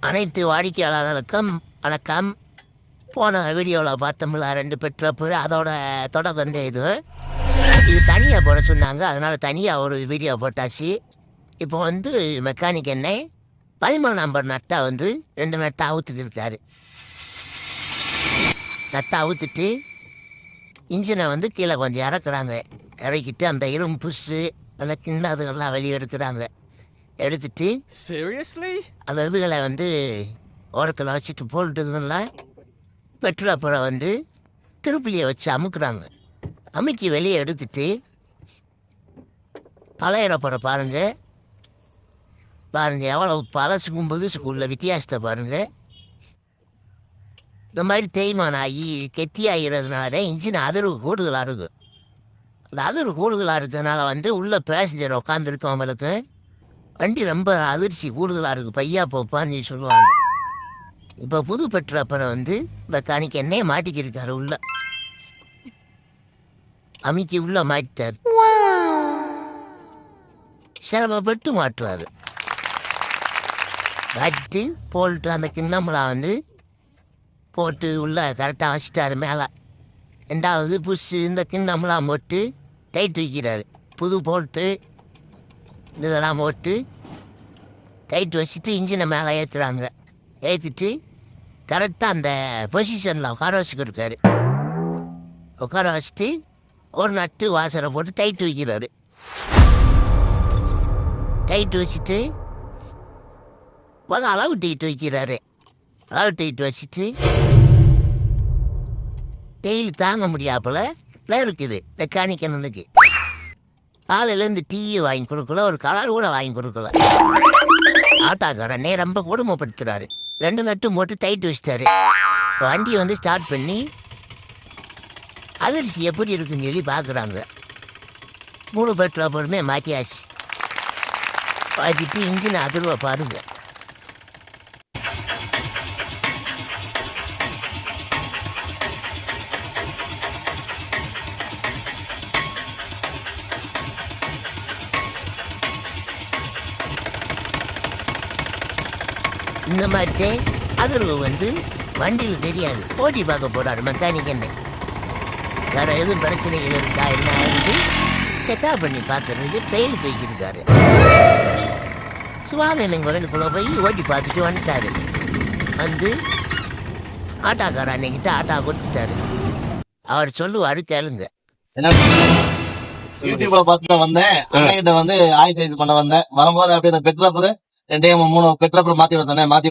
அனைத்து வாடிக்கையாளர்களுக்கும் வணக்கம். போன வீடியோவில் பார்த்தோம்ல 2 பெட்ரோல், அதோட தொடர் வந்து இது தனியாக போட சொன்னாங்க. அதனால் தனியாக ஒரு வீடியோ போட்டாச்சு. இப்போ வந்து மெக்கானிக் எண்ணெய் 13 நம்பர் நட்டை வந்து 2 நட்டை அவுத்துட்டு இருக்காரு. நட்டை அவுத்துட்டு இன்ஜினை வந்து கீழே கொஞ்சம் இறக்குறாங்க. இறக்கிட்டு அந்த இரும்பு புஷு அந்த கிண்ணதுகள்லாம் வெளியே எடுக்கிறாங்க. எடுத்துட்டு அந்த இதுகளை வந்து ஓரத்தில் வச்சுட்டு போட்டுதுல பெட்ரோல் அப்புறம் வந்து திருப்பிலியை வச்சு அமுக்குறாங்க. அமுக்கி வெளியே எடுத்துட்டு பழையறப்புறம் பாருங்கள் எவ்வளோ பழசுக்கும் புதுசுக்கும் உள்ள வித்தியாசத்தை பாருங்கள். இந்த மாதிரி தேய்மானம் ஆகி கெட்டியாகிறதுனால இன்ஜின் அதிர்வு கூடுதலாக இருக்கும். அந்த அதிர்வு கூடுதலாக இருக்கிறதுனால வந்து உள்ளே பேசஞ்சர் உட்காந்துருக்கவங்களுக்கு வண்டி ரொம்ப அதிர்ச்சி கூடுதலாக இருக்குது. பையா போப்பான்னு சொல்லுவாங்க. இப்போ புது பெட்ரோல் அப்புறம் வந்து மெக்கானிக் எண்ணெயை மாட்டிக்கிருக்காரு. உள்ள அமுக்கி உள்ள மாட்டிட்டார். சிரமப்பட்டு மாட்டுவார். மாட்டிட்டு போட்டு அந்த கிண்ணம்லாம் வந்து போட்டு உள்ள கரெக்டாக வச்சுட்டாரு. மேலே 2வது புஷ் இந்த கிண்ணம்லாம் போட்டு டைட் வைக்கிறாரு. புது போட்டு இதெல்லாம் போட்டு டைட் வச்சுட்டு இன்ஜினை மேலே ஏற்றுறாங்க. ஏற்றிட்டு கரெக்டாக அந்த பொசிஷனில் உட்கார வச்சுக்கிருக்காரு. உட்கார வச்சுட்டு ஒரு நட்டு வாசனை போட்டு டைட் வைக்கிறாரு. டைட் வச்சுட்டு அளவு டைட் வைக்கிறாரு. அளவு டைட் வச்சுட்டு டெய்லி தாங்க முடியாப்புல இருக்குது மெக்கானிக் அண்ணனுக்கு. காலையிலேருந்து டீ வாங்கி கொடுக்கல, ஒரு கலர் கூட வாங்கி கொடுக்கல. ஆட்டோக்காரனே ரொம்ப கொடுமைப்படுத்துறாரு. 2 நட்டும் போட்டு டைட் வச்சிட்டாரு. வண்டி வந்து ஸ்டார்ட் பண்ணி அதிர்ச்சி எப்படி இருக்குன்னு சொல்லி பார்க்குறாங்க. 3 பெட்ரோல் பொறுமே மாற்றியாச்சு. மாற்றிட்டு இன்ஜின் அதிர்வை பாருங்க. இந்த மாதிரி அதிர்வு வந்து வண்டியில் தெரியாது. ஓட்டி பார்க்க போகிறாரு மெக்கானிக் என்ன. வேறு எதுவும் பிரச்சனைகள் இருக்கா என்ன ஆகுது செக்அப் பண்ணி பார்க்கறதுக்கு ட்ரெயில் போய்க்கிருக்காரு. சுவாமியின் கோயிலுக்குள்ளே போய் ஓட்டி பார்த்துட்டு வந்துட்டாரு. வந்து ஆட்டோக்கார அன்னைக்கிட்ட ஆட்டோ கொடுத்துட்டாரு. அவர் சொல்லுவார் கேளுங்க. யூடியூப்ல பார்த்துட்டு வந்தேன். அண்ணன் கிட்ட வந்து ஆய் சைஸ் பண்ண வந்தேன். வரும்போது அப்படியே பெட்ரோல் 2 3 பெட்ரோல் மாத்தி வர சொன்னேன். மாத்தி